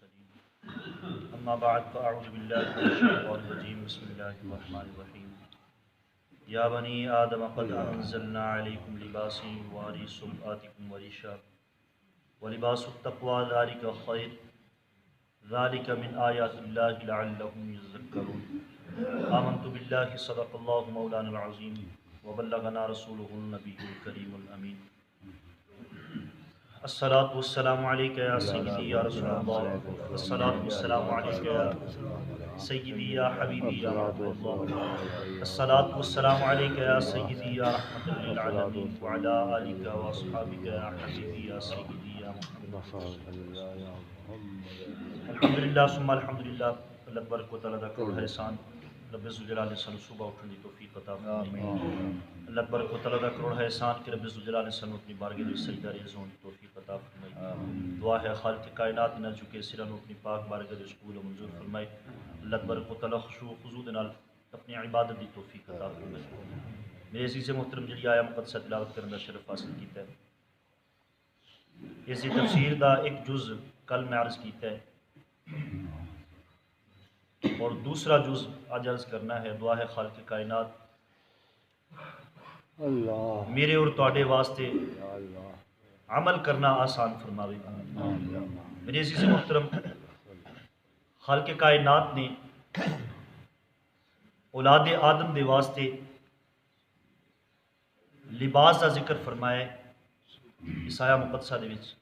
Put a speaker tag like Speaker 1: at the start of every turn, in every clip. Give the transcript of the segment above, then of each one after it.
Speaker 1: المرسلين اما بعد فاعوذ بالله من الشیطان الرجیم بسم اللہ الرحمن الرحیم یا بنی آدم قد انزلنا علیکم لباسا یواری سوآتکم ورشا ولباس التقوی ذلک خیر ذلک من آیات اللہ لعلهم یذکرون آمنت باللہ صدق اللہ مولانا العظیم وبلغنا رسولہ النبی الکریم الامین الصلاۃ والسلام علیک یا سیدی یا رسول اللہ الصلاۃ والسلام علیک یا سیدی یا حبیبی یا رسول اللہ الصلاۃ والسلام علیک یا سیدی یا رحمۃ للعالمین وعلی آلک واصحابک یا حبیبی یا سیدی یا محمد الحمدللہ ثم الحمدللہ اللہ تبارک و تعالیٰ دا کروڑ احسان رب ذوالجلال نے سانو صبح اٹھن دی توفیق عطا فرمائی اللہ تبارک و تعالیٰ دا کروڑ احسان کہ رب ذوالجلال نے سانو اپنی بارگاہ میں سجدہ ریز ہون دی توفیق عطا فرمائی دعا ہے خالق کائنات نہ چکے سرا نو اپنی پاک بارگاہ میں قبول و منظور فرمائے اللہ تبارک و تعالیٰ خشوع و خضوع دے نال اپنی عبادت دی توفیق عطا فرمائے میرے عزیز محترم جڑی آیا مقدسہ تلاوت کرنے دا شرف حاصل کیتا ہے اس دی تفسیر دا ایک جز کل میں عرض کیتا ہے اور دوسرا جز آج عرض کرنا ہے دعا ہے خالق کائنات اللہ میرے اور تواڈے واسطے عمل کرنا آسان فرماوے میرے عزیز محترم خالق کائنات نے اولاد آدم دے واسطے لباس کا ذکر فرمایا ہے اس آیا مقدسہ دے وچ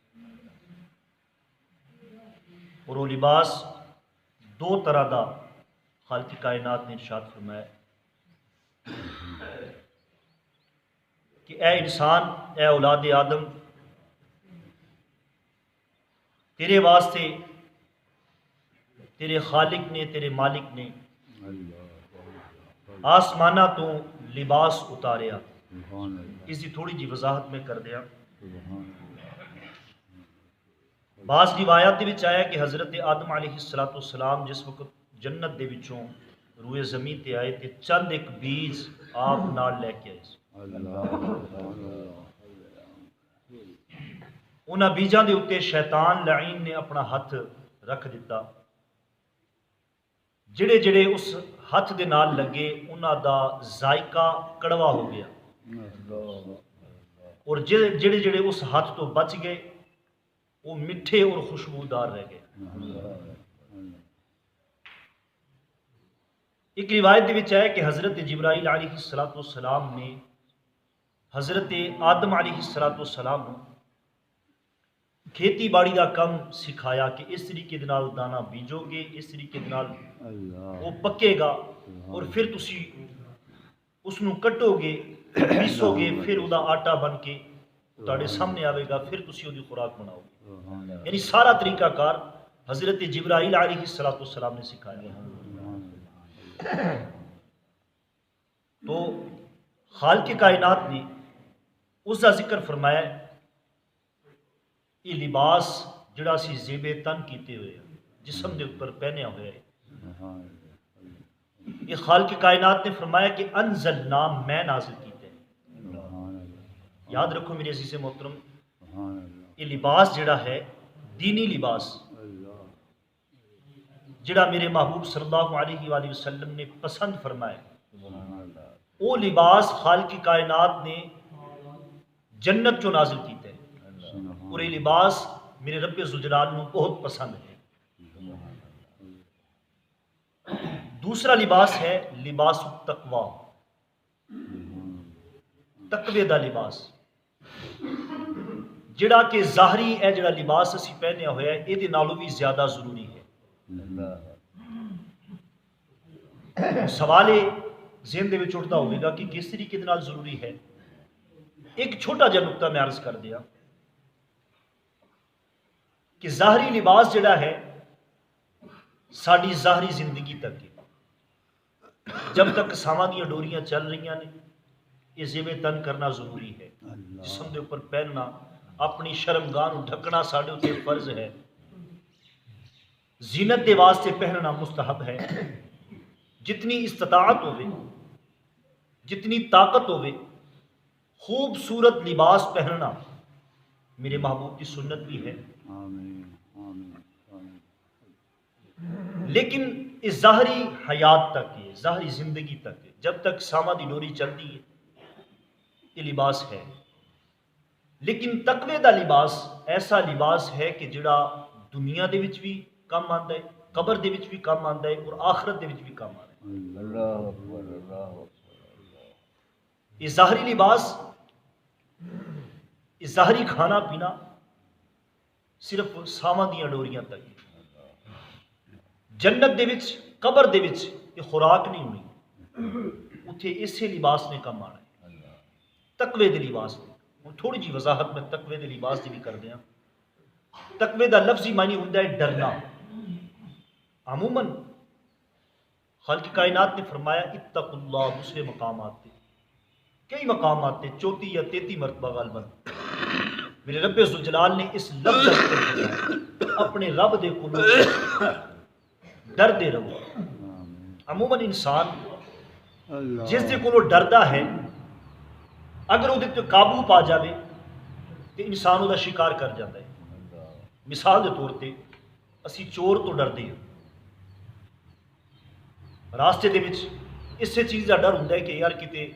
Speaker 1: اور وہ لباس دو طرح دا خالق کائنات نے ارشاد فرمایا کہ اے انسان اے اولاد آدم تیرے واسطے تیرے خالق نے تیرے مالک نے آسمانہ تو لباس اتاریا اس کی تھوڑی جی وضاحت میں کر دیا بعض روایات دے وچ آیا کہ حضرت آدم علیہ السلام جس وقت جنت دے وچوں روئے زمین تے آئے تے چند ایک بیج آپ نال لے کے آئے انہاں بیجاں دے اتے شیطان لعین نے اپنا ہاتھ رکھ دیتا جڑے جڑے اس ہاتھ دے نال لگے انہاں دا ذائقہ کڑوا ہو گیا اور جڑے جڑے اس ہاتھ تو بچ گئے وہ میٹھے اور خوشبودار رہ گئے ایک روایت دے وچ ہے کہ حضرت جبرائیل علیہ السلام نے حضرت آدم علیہ السلام کو کھیتی باڑی کا کم سکھایا کہ اس طریقے نال دانا بیجو گے اس طریقے نال وہ پکے گا اور پھر تسی اس نو کٹو گے پیسو گے پھر وہ آٹا بن کے تواڈے سامنے آئے گا پھر تسی وہ خوراک بناؤ گے یعنی سارا طریقہ کار حضرت جبرائیل علیہ السلام نے سکھایا تو خالق کائنات نے اس کا ذکر فرمایا یہ لباس جڑا سی زیب تن کیتے ہوئے جسم دے اوپر پہنیا ہوا ہے یہ خالق کائنات نے فرمایا کہ انزلنا میں نازل کیتے ہیں یاد رکھو میرے عزیز محترم یہ لباس جڑا ہے دینی لباس جڑا میرے محبوب صلی اللہ علیہ وآلہ وسلم نے پسند فرمایا وہ لباس خالق کائنات نے جنت چو نازل کیتے ہیں اور یہ لباس میرے رب ذوالجلال نے بہت پسند ہے دوسرا لباس ہے لباس التقوی تقوی دا لباس جڑا کہ ظاہری ہے جڑا لباس اسی پہنیا ہوا ہے یہ نالوں بھی زیادہ ضروری ہے سوال ذہن دے وچ اٹھتا ہوئے گا کہ کس طریقے نال ضروری ہے ایک چھوٹا جا نقطہ میں عرض کر دیا کہ ظاہری لباس جڑا ہے ساری ظاہری زندگی تک ہے جب تک ساواں دیاں ڈوریاں چل رہی ہیں یہ زیب تن کرنا ضروری ہے جسم دے اوپر پہننا اپنی شرمگاہ نو ڈھکنا ساڈے تے فرض ہے زینت دے واسطے پہننا مستحب ہے جتنی استطاعت ہوئے جتنی طاقت ہوئے خوبصورت لباس پہننا میرے محبوب کی سنت بھی ہے لیکن اس ظاہری حیات تک ہے، ظاہری زندگی تک ہے، جب تک ساما دی ڈوری چلتی ہے یہ لباس ہے. لیکن تقوی دا لباس ایسا لباس ہے کہ جڑا دنیا دے وچ بھی کم آندا ہے، قبر دے وچ بھی کم آندا ہے اور آخرت دے وچ بھی کم آندا ہے.
Speaker 2: اللہ اکبر، اللہ اکبر.
Speaker 1: یہ ظاہری لباس، یہ ظاہری کھانا پینا صرف ساواں دیاں ڈوریاں تک. جنت دے وچ، قبر دے وچ یہ خوراک نہیں ہونی، اتھے اسی لباس نے کم آنا ہے، تقوی دے لباس نے. ہوں تھوڑی جی وضاحت میں تقوی دے لباس دی بھی کر دیا. تقوی دا لفظی معنی ہوندا ہے ڈرنا. عموماً خالق کائنات نے فرمایا اتقوا اللہ، دوسرے مقامات تے کئی مقامات تے 34 یا 33 مرتبہ غالباً میرے رب ذوالجلال نے اس لفظ کا ذکر فرمایا، اپنے رب دے کولوں ڈردے رہو. عموماً انسان جس دے کولوں ڈردا ہے اگر وہ تے قابو پا جاوے تو انسان وہ شکار کر جاتا ہے. مثال کے طور پہ اسی چور تو ڈردے ہیں، راستے دے وچ اسے چیز کا ڈر ہوتا ہے کہ یار کتے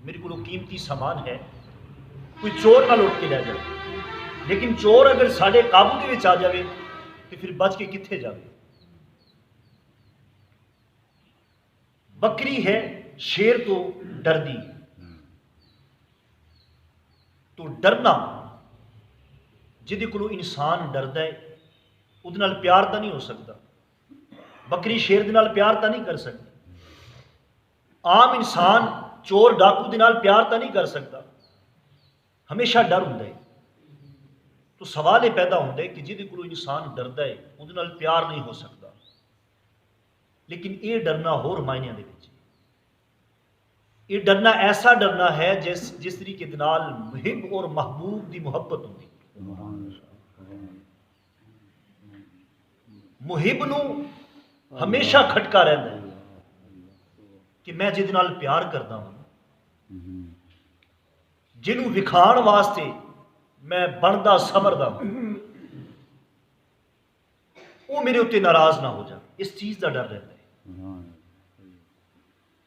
Speaker 1: میرے کو قیمتی سامان ہے کوئی چور نہ لوٹ کے لے جائے. لیکن چور اگر ساڈے قابو دے وچ آ جاوے تو پھر بچ کے کتنے جاوے. بکری ہے شیر تو ڈردی، تو ڈرنا جہدے کولوں انسان ڈردا ہے اودے نال پیار تو نہیں ہو سکتا. بکری شیر دے نال پیار تو نہیں کر سکتی. عام انسان چور ڈاکو دے نال پیار تو نہیں کر سکتا. ہمیشہ ڈر ہوندا ہے. تو سوال یہ پیدا ہوتا ہے کہ جہدے کولوں انسان ڈردا ہے اودے نال پیار نہیں ہو سکتا. لیکن یہ ڈرنا ہور معنیاں دے وچ، یہ ڈرنا ایسا ڈرنا ہے جس طریقے دے نال محب اور محبوب دی محبت ہوندی. محب نو ہمیشہ کھٹکا رہتا ہے کہ میں جہدے نال پیار کردا ہوں، جنوں وکھاڑ واسطے میں بندا سمردا ہوں، وہ میرے اتنے ناراض نہ ہو جائے. اس چیز کا ڈر رہتا ہے.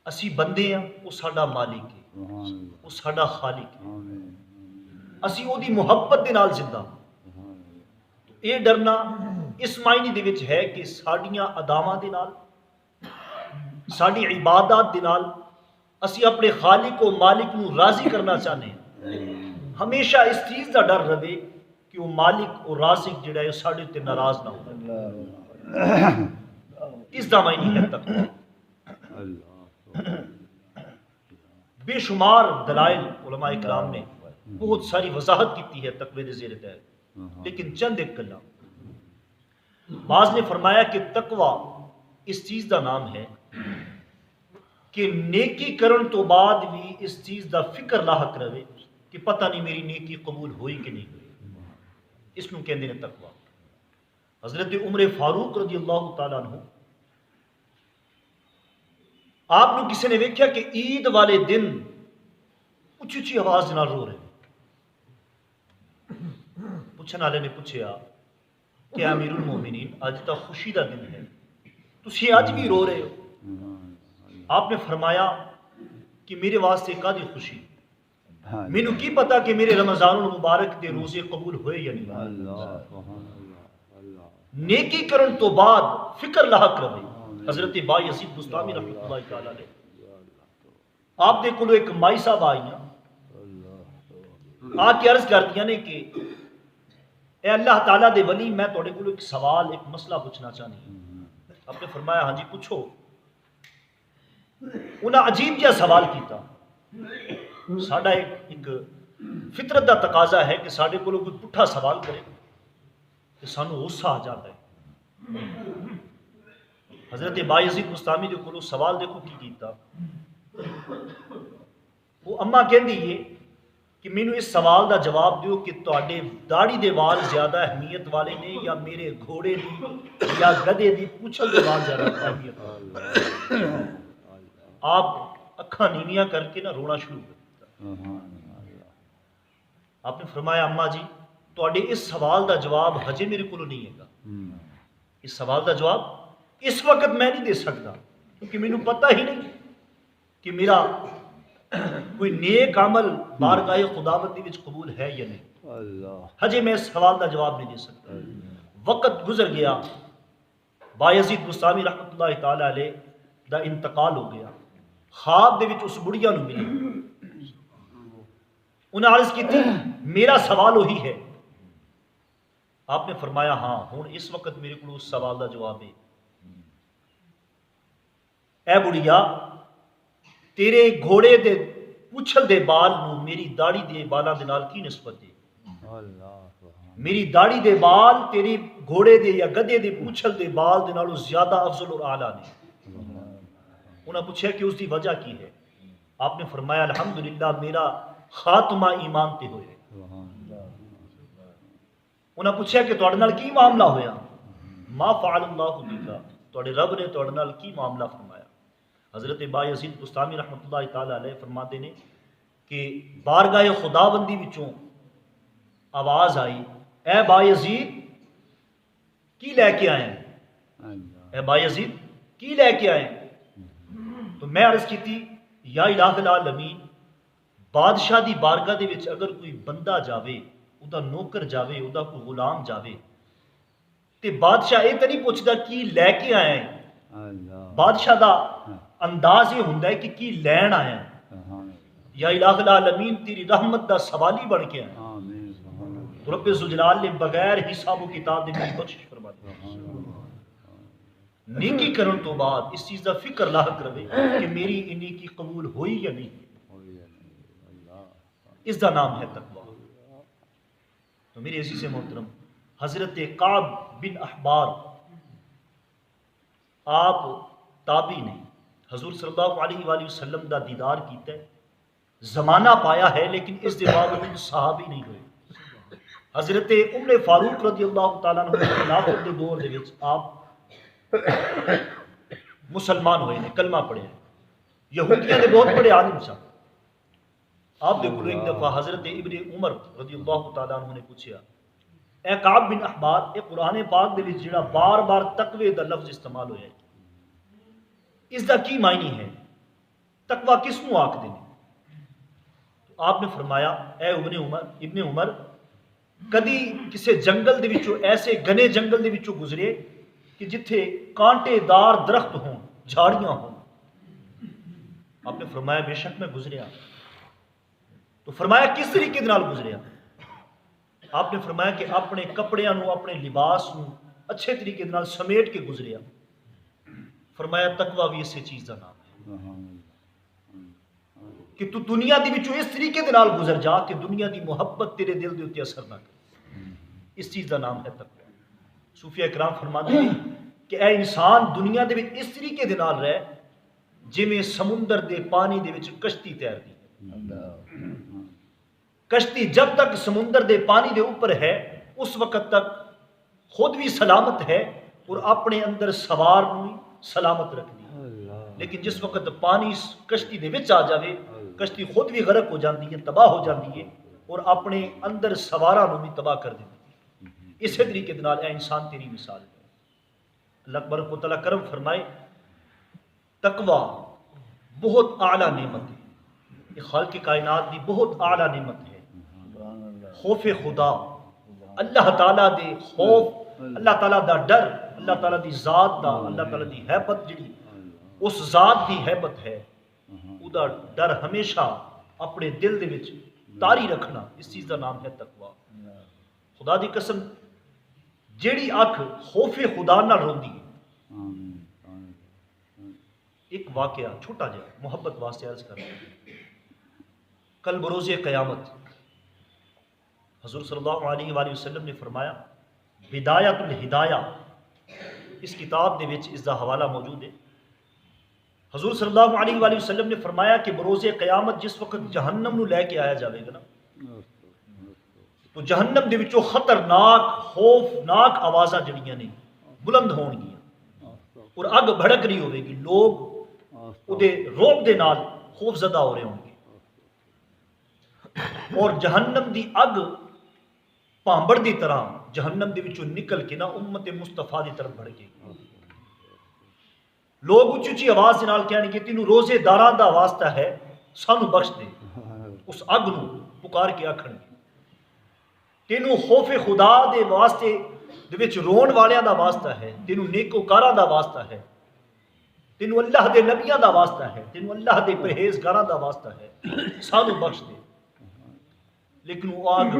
Speaker 1: اسی بندے ہیں، وہ ساڈا مالک ہے، وہ ساڈا خالق ہے، اسی وہ دی محبت دے نال زندہ ہوں. یہ ڈرنا اس معنی دے وچ ہے کہ ساڈیاں اداواں دے نال، ساڈی عبادات دے نال اسی اپنے خالق و مالک نو راضی کرنا چاہتے ہیں. ہمیشہ اس چیز کا ڈر رہے کہ وہ مالک اور رازق جڑا ہے ساڈے تے ناراض نہ ہو. اس دا معنی ہے تقوی. بے شمار دلائل علماء کرام نے بہت ساری وضاحت کی ہے تقوی دے زیر تحت، لیکن چند ایک گلاں. بعض نے فرمایا کہ تقوی اس چیز دا نام ہے کہ نیکی کرن تو بعد بھی اس چیز دا فکر لاحق رہے کہ پتہ نہیں میری نیکی قبول ہوئی کہ نہیں ہوئی. اس نو کہندے نے تقوی. حضرت عمر فاروق رضی اللہ تعالیٰ عنہ، آپ نے کسی نے ویکھیا کہ عید والے دن اچھی اچھی آواز نال رو رہے. پوچھنے والے نے پوچھا کہ امیر المومنین اج تو خوشی دا دن ہے، تسی اج بھی رو رہے ہو؟ آپ نے فرمایا کہ میرے واسطے کادی خوشی، مینوں کی پتا کہ میرے رمضان المبارک دے روزے قبول ہوئے یا نہیں. نیکی کرن تو بعد فکر لاحق رہے. حضرت با یزید بستامی رحمۃ اللہ تعالی علیہ، آپ دے کولو ایک مائی صاحب آئیاں، آ کے عرض کر دیا نے کہ اے اللہ تعالیٰ دے ولی، میں تھوڑے کولو ایک سوال، ایک مسئلہ پوچھنا چاہنی ہوں. آپ نے فرمایا ہاں جی پوچھو. انہاں عجیب جہا سوال کیتا. ساڈا ایک فطرت دا تقاضا ہے کہ ساڈے کولو کوئی پٹھا سوال کرے کہ سانو غصہ آ جاتا ہے. حضرت با یزید بستامی دے کولو سوال دیکھو کی کیتا. وہ اما کہندی ہے کہ مینوں اس سوال دا جواب دیو کہ تواڈے داڑھی دے وال زیادہ اہمیت والے نے یا میرے گھوڑے دی یا گدھے دی پوچھل دے وال زیادہ اہمیت والے. آپ اکھاں نیویاں کر کے نہ رونا شروع کر دیتا. آپ نے فرمایا اما جی تواڈے اس سوال دا جواب ہجے میرے کولو نہیں ہے گا. اس سوال دا جواب اس وقت میں نہیں دے سکتا کیونکہ مینوں پتہ ہی نہیں کہ میرا کوئی نیک عمل بارگاہ خداوندی وچ قبول ہے یا نہیں۔
Speaker 2: اللہ
Speaker 1: ہجے میں اس سوال دا جواب نہیں دے سکتا۔ وقت گزر گیا، بایزید بستامی رحمۃ اللہ تعالی علیہ دا انتقال ہو گیا۔ خواب دے وچ اس بڑھیا نو ملی، انہیں عرض کی تھی میرا سوال وہی ہے۔ آپ نے فرمایا ہاں ہن اس وقت میرے کو اس سوال دا جواب ہے۔ اے بڑھیا، تیرے گھوڑے دے پوچھل دے بال نو میری داڑھی دے بالاں دے نال کی نسبت ہے؟ میری داڑھی دے بال تیری گھوڑے دے یا گدے دے پوچھل دے بال دے نالوں زیادہ افضل اور اعلیٰ نے۔ انہوں نے پوچھا کہ اس دی وجہ کی ہے؟ آپ نے فرمایا الحمدللہ میرا خاتمہ ایمان تے ہوئے۔ انہوں نے پوچھا کہ تواڈے نال کی معاملہ ہویا؟ ما فعل اللہ بکا، تواڈے رب نے تواڈے نال کی معاملہ فرمایا؟ حضرت بایزید بستامی رحمۃ اللہ تعالی علیہ فرماتے ہیں کہ بارگاہ خداوندی وچوں آواز آئی، اے بایزید کی لے کے آئے ہیں؟ اے بایزید کی لے کے آئے ہیں؟ تو میں عرض کی تھی یا الہ العالمین، بادشاہ دی بارگاہ دے وچ اگر کوئی بندہ جاوے، ادا نوکر جاوے، ادا کوئی غلام جاوے تے بادشاہ یہ تو نہیں پوچھتا کی لے کے آئے ہیں، بادشاہ دا انداز یہ ہوندا ہے کہ کی لین آیا ہے۔ یا الہ العالمین تیری رحمت دا سوالی بن کے آیا۔ تو رب ذوالجلال نے بغیر حساب و کتاب دے میری بخشش فرما دی۔ نیکی کرن تو بعد اس چیز دا فکر لاحق رہے کہ میری نیکی قبول ہوئی یا نہیں، اس دا نام ہے تقوی۔ تو میرے عزیز محترم، حضرت کعب بن احبار آپ تابعی نہیں، حضور صلی اللہ علیہ وآلہ وسلم دا دیدار کیتا ہے، زمانہ پایا ہے، لیکن اس دے باوجود صحابی نہیں ہوئے۔ حضرت عمر فاروق رضی اللہ تعالیٰ عنہ کے خلافت دے دور دے وچ آپ مسلمان ہوئے نے، کلمہ پڑھے ہیں، یہودیاں دے بہت بڑے عالم سن۔ آپ دے کولوں ایک دفعہ حضرت ابن عمر رضی اللہ تعالیٰ عنہ نے پوچھا، اے کعب بن احبار، اے قرآن پاک دے وچ جڑا بار بار تقوی دا لفظ استعمال ہویا ہے، اس دا کی معنی ہے؟ تقوی کس نو آکھدے نے؟ تو آپ نے فرمایا اے ابن عمر، کدی کسے جنگل دے وچوں ایسے گھنے جنگل دے وچوں گزرے کہ جتھے کانٹے دار درخت ہوں، جھاڑیاں ہوں؟ آپ نے فرمایا بے شک میں گزریا۔ تو فرمایا کس طریقے نال گزریا؟ آپ نے فرمایا کہ اپنے کپڑیاں نو، اپنے لباس نو اچھے طریقے نال سمیٹ کے گزریا۔ فرمایا تقوی بھی اسی چیز کا نام ہے کہ تو دنیا دی وچوں اس طریقے دے نال گزر جا کہ دنیا دی محبت تیرے دل دے اوتے اثر نہ کرے، اس چیز کا نام ہے تقوی۔ صوفیاء کرام فرماتے ہیں کہ اے انسان دنیا دے وچ اس طریقے دے نال رہ جویں سمندر دے پانی دے وچ کشتی تیرتی ہے۔ کشتی جب تک سمندر دے پانی دے اوپر ہے اس وقت تک خود بھی سلامت ہے اور اپنے اندر سوار نو سلامت رکھتی ہے، لیکن جس وقت پانی کشتی دے وچ آ جاوے کشتی خود بھی غرق ہو جاتی ہے، تباہ ہو جاتی ہے اور اپنے اندر سوارا نو بھی تباہ کر دیتی ہے۔ اسی طریقے دے نال اے انسان تیری مثال ہے۔ اللہ تبارک و تعالیٰ کرم فرمائے، تقوی بہت اعلیٰ نعمت ہے، یہ خالق کائنات دی بہت اعلیٰ نعمت ہے۔ خوف خدا، اللہ تعالیٰ دے خوف، اللہ تعالیٰ دا ڈر، اللہ تعالیٰ دی ذات دا، اللہ تعالیٰ دی حیبت جڑی اس ذات دی حیبت ہے، او دا ڈر ہمیشہ اپنے دل دے وچ تاری رکھنا، اس چیز دا نام ہے تقوی۔ خدا دی قسم جیڑی اکھ خوف خدا نال روندی ہے، ایک واقعہ چھوٹا جہا محبت واسطے عرض کر رہا ہوں۔ کل بروز قیامت حضور صلی اللہ علیہ وآلہ وسلم نے فرمایا، بدایت الہدایہ، اس کتاب دے وچ اس دا حوالہ موجود ہے۔ حضور صلی اللہ علیہ وآلہ وسلم نے فرمایا کہ بروز قیامت جس وقت جہنم نو لے کے آیا جاوے گا نا، تو جہنم دے وچوں خطرناک خوفناک آوازاں جڑیاں نے بلند ہون گیاں اور اگ بھڑک رہی ہوے گی، لوگ اودے روب دے نال خوف زدہ ہو رہے ہوں گے، اور جہنم دی اگ پانبڑ دی طرح جہنم دے وچوں نکل کے نا امت مصطفیٰ دی طرف بڑھ گئی۔ لوگ اچھی اچھی آواز نال کہنے کہ تینوں روزے داراں دا واسطہ ہے سانو بخش دے، اس اگ نو پکار کے آکھن گے تینوں خوف خدا دے واسطے دے وچ رون والیاں دا واسطہ ہے، تینوں نیکوکاراں دا واسطہ ہے، تینوں اللہ دے نبیاں دا واسطہ ہے، تینوں اللہ دے پرہیزگاراں دا واسطہ ہے، سانو بخش دے۔ لیکن وہ آگ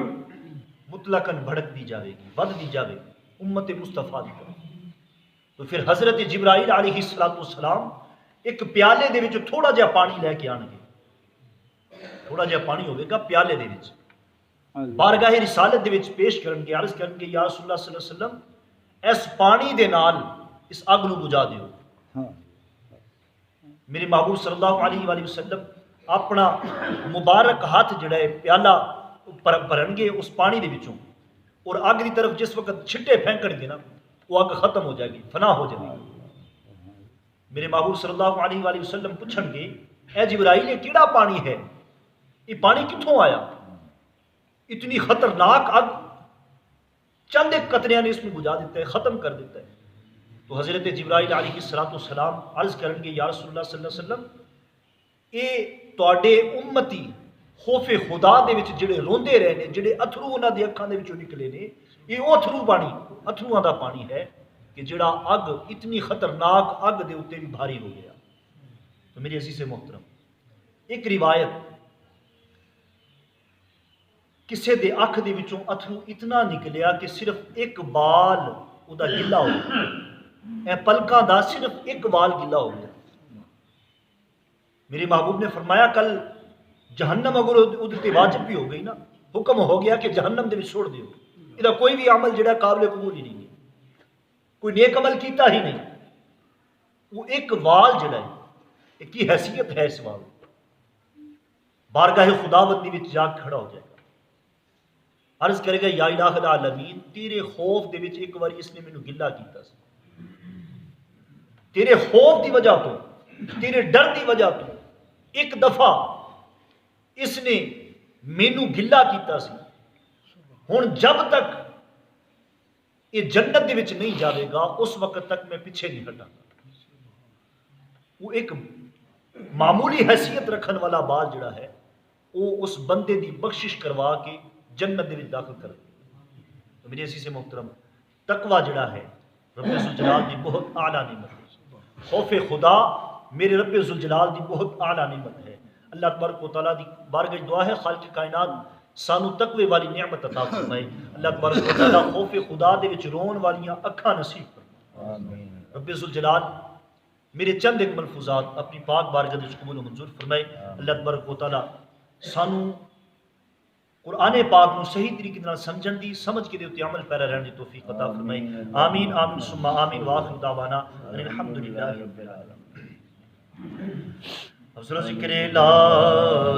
Speaker 1: مطلقاً بھڑک دی جاوے گی، ود دی جاوے گی امت مصطفیٰ دی طرف۔ تو پھر حضرت جبرائیل علیہ السلام ایک پیالے دے وچ تھوڑا جہا پانی لے کے آن گے، تھوڑا جہا پانی ہوئے گا پیالے دے وچ، بارگاہ رسالت دے وچ پیش کرن گے، عرض کرن گے یا رسول اللہ صلی اللہ علیہ وسلم اس پانی دے نال اس اگ نو بجھا دیو۔ میرے محبوب صلی اللہ علیہ وآلہ وسلم اپنا مبارک ہاتھ جڑا ہے پیالہ بھرن گے اس پانی دے وچوں، اور اگ دی طرف جس وقت چھٹے پھینکن گے نا وہ اگ ختم ہو جائے گی، فنا ہو جائے گی۔ میرے محبوب صلی اللہ علیہ وآلہ وسلم پوچھن گے اے جبرائیل یہ کیڑا پانی ہے، یہ پانی کتھوں آیا؟ اتنی خطرناک اگ چند ایک قطریاں نے اس میں بجھا دیتا ہے، ختم کر دیتا ہے۔ تو حضرت جبرائیل علیہ السلام عرض کرن گے یا رسول اللہ صلی اللہ علیہ وسلم اے تواڈے امتی خوف خدا دے وچ جڑے روندے رہے نے، جڑے اتھرو انہاں دی اکھاں دے وچوں نکلے نے، یہ او اتھرواں دا پانی ہے کہ جڑا اگ اتنی خطرناک اگ دے اوتے بھی بھاری ہو گیا۔ تو میرے عزیز محترم ایک روایت کسے دے اکھ دے وچوں اتھرو اتنا نکلیا کہ صرف ایک بال او دا گلا ہو گیا، اے پلکاں دا صرف ایک بال گلا ہو گیا۔ میرے محبوب نے فرمایا کل جہنم اگر ادھر واجب بھی ہو گئی نا، حکم ہو گیا کہ جہنم دے وچ چھوڑ دیو، یہ کوئی بھی عمل جڑا قابل قبول ہی نہیں ہے، کوئی نیک عمل کیتا ہی نہیں، وہ ایک وال جڑا ہے ایک کی حیثیت ہے، اس وال بارگاہ خداوندی وچ جا کے کھڑا ہو جائے گا، عرض کرے گا یا الہ العالمین تیرے خوف دے وچ ایک بار اس نے مینوں گلا کیتا سی، تیرے خوف دی وجہ تو، تیرے ڈر دی وجہ تو ایک دفعہ اس نے مینوں گلا کیتا سی، ہن جب تک یہ جنت دے وچ نہیں جاوے گا اس وقت تک میں پیچھے نہیں ہٹاں گا۔ وہ ایک معمولی حیثیت رکھن والا بال جڑا ہے وہ اس بندے دی بخشش کروا کے جنت دے وچ داخل کر دے۔ تو میرے عزیز محترم تقوی جڑا ہے رب ذوالجلال دی بہت اعلیٰ نعمت ہے، خوف خدا میرے رب ذوالجلال دی بہت اعلیٰ نعمت ہے۔ اللہ تبارک و تعالیٰ دی بارگاہ دعا ہے خالق کائنات سانو تقوی والی نعمت عطا فرمائے، اللہ تبارک و تعالیٰ خوف خدا دے وچ رون والیاں اکھاں نصیب فرمائے۔ آمین۔ رب ذوالجلال میرے چند ایک ملفوظات اپنی پاک بارگاہ وچ قبول و منظور فرمائے، اللہ تبارک و تعالیٰ سانو قرآن پاک نو صحیح طریقے نال سمجھن دی، سمجھ کے دے تے عمل پیرا رہن دی توفیق عطا فرمائے۔ آمین آمین ثم آمین وآخر دعوانا ان الحمدللہ رب العالمین۔ افضل ذکر لا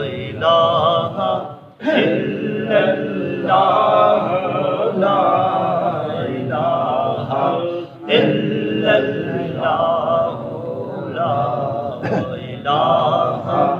Speaker 1: الہ الا اللہ